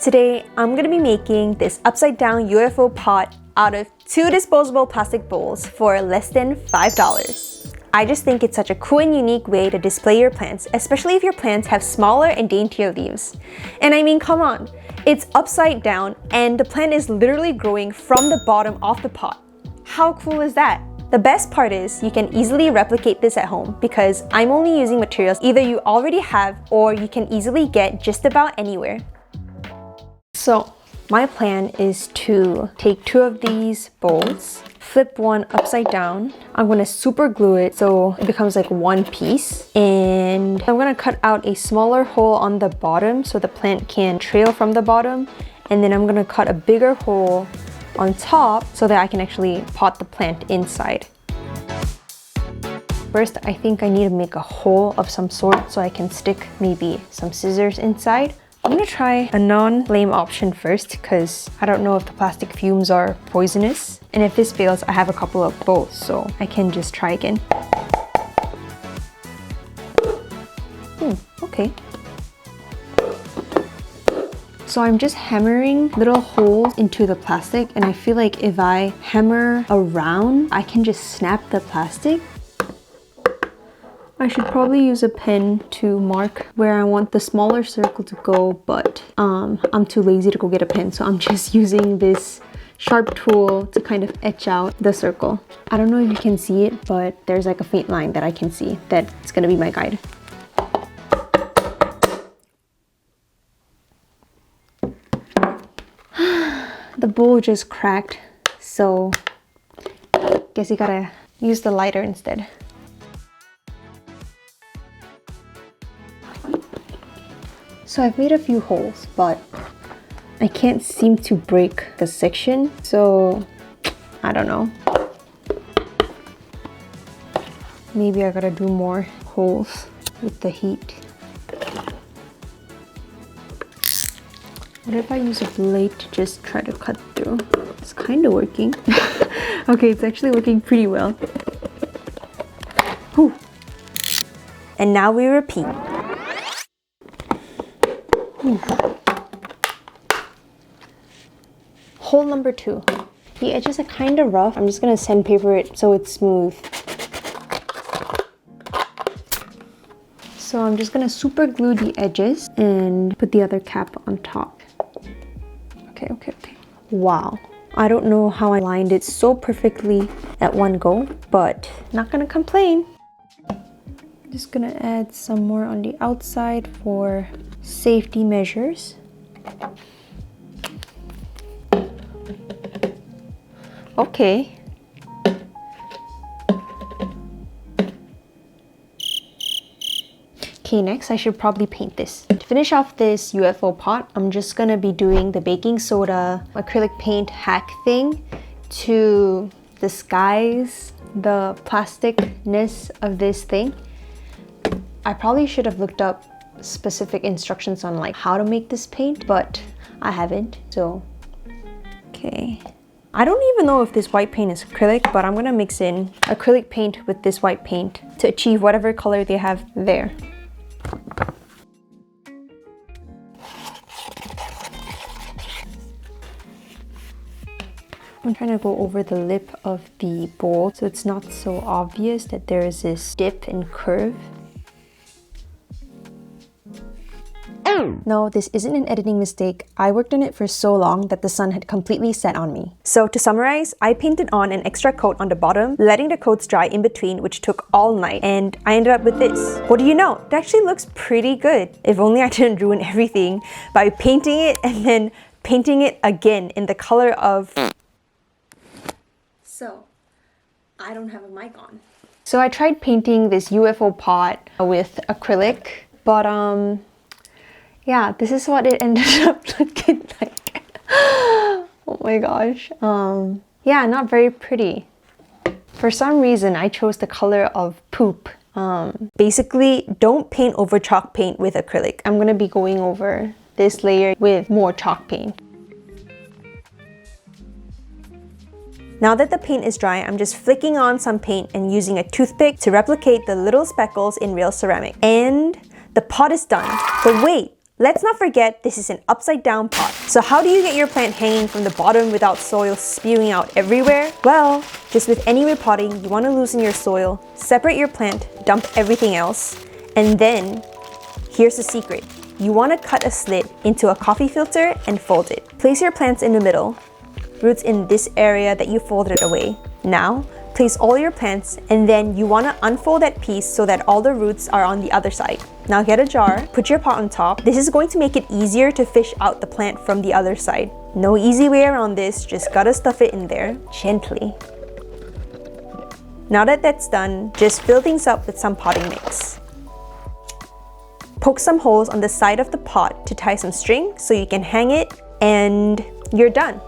Today, I'm gonna be making this upside down UFO pot out of 2 disposable plastic bowls for less than $5. I just think it's such a cool and unique way to display your plants, especially if your plants have smaller and daintier leaves. And I mean, come on, it's upside down and the plant is literally growing from the bottom of the pot. How cool is that? The best part is you can easily replicate this at home because I'm only using materials either you already have or you can easily get just about anywhere. So my plan is to take 2 of these bowls, flip one upside down. I'm gonna super glue it so it becomes like one piece. And I'm gonna cut out a smaller hole on the bottom so the plant can trail from the bottom. And then I'm gonna cut a bigger hole on top so that I can actually pot the plant inside. First, I think I need to make a hole of some sort so I can stick maybe some scissors inside. I'm gonna try a non-flame option first because I don't know if the plastic fumes are poisonous. And if this fails, I have a couple of both, so I can just try again. Okay. So I'm just hammering little holes into the plastic, and I feel like if I hammer around, I can just snap the plastic. I should probably use a pen to mark where I want the smaller circle to go, but I'm too lazy to go get a pen, so I'm just using this sharp tool to kind of etch out the circle. I don't know if you can see it, but there's like a faint line that I can see that's gonna be my guide. The bowl just cracked, so guess you gotta use the lighter instead. So I've made a few holes, but I can't seem to break the section, so I don't know. Maybe I gotta do more holes with the heat. What if I use a blade to just try to cut through? It's kind of working. Okay, it's actually working pretty well. Whew. And now we repeat. Hole number 2. The edges are kind of rough. I'm just gonna sandpaper it so it's smooth. So I'm just gonna super glue the edges and put the other cap on top. Okay. Wow. I don't know how I lined it so perfectly at one go, but not gonna complain. Just gonna add some more on the outside for safety measures. Okay. Okay, next I should probably paint this. To finish off this UFO pot, I'm just gonna be doing the baking soda acrylic paint hack thing to disguise the plasticness of this thing. I probably should have looked up specific instructions on like how to make this paint, but I haven't, so okay. I don't even know if this white paint is acrylic, but I'm gonna mix in acrylic paint with this white paint to achieve whatever color they have there. I'm trying to go over the lip of the bowl so it's not so obvious that there is this dip and curve. No, this isn't an editing mistake. I worked on it for so long that the sun had completely set on me. So to summarize, I painted on an extra coat on the bottom, letting the coats dry in between, which took all night, and I ended up with this. What do you know? It actually looks pretty good. If only I didn't ruin everything by painting it and then painting it again in the color of... So, I don't have a mic on. So I tried painting this UFO pot with acrylic, but yeah, this is what it ended up looking like. Oh my gosh. Yeah, not very pretty. For some reason, I chose the color of poop. Basically, don't paint over chalk paint with acrylic. I'm gonna be going over this layer with more chalk paint. Now that the paint is dry, I'm just flicking on some paint and using a toothpick to replicate the little speckles in real ceramic. And the pot is done. But wait, Let's not forget this is an upside down pot. So how do you get your plant hanging from the bottom without soil spewing out everywhere? Well, just with any repotting, you want to loosen your soil, separate your plant, dump everything else, and then here's the secret. You want to cut a slit into a coffee filter and fold it. Place your plants in the middle, roots in this area that you folded away. Now, place all your plants, and then you want to unfold that piece so that all the roots are on the other side. Now get a jar, put your pot on top. This is going to make it easier to fish out the plant from the other side. No easy way around this, just gotta stuff it in there gently. Now that that's done, just fill things up with some potting mix. Poke some holes on the side of the pot to tie some string so you can hang it, and you're done.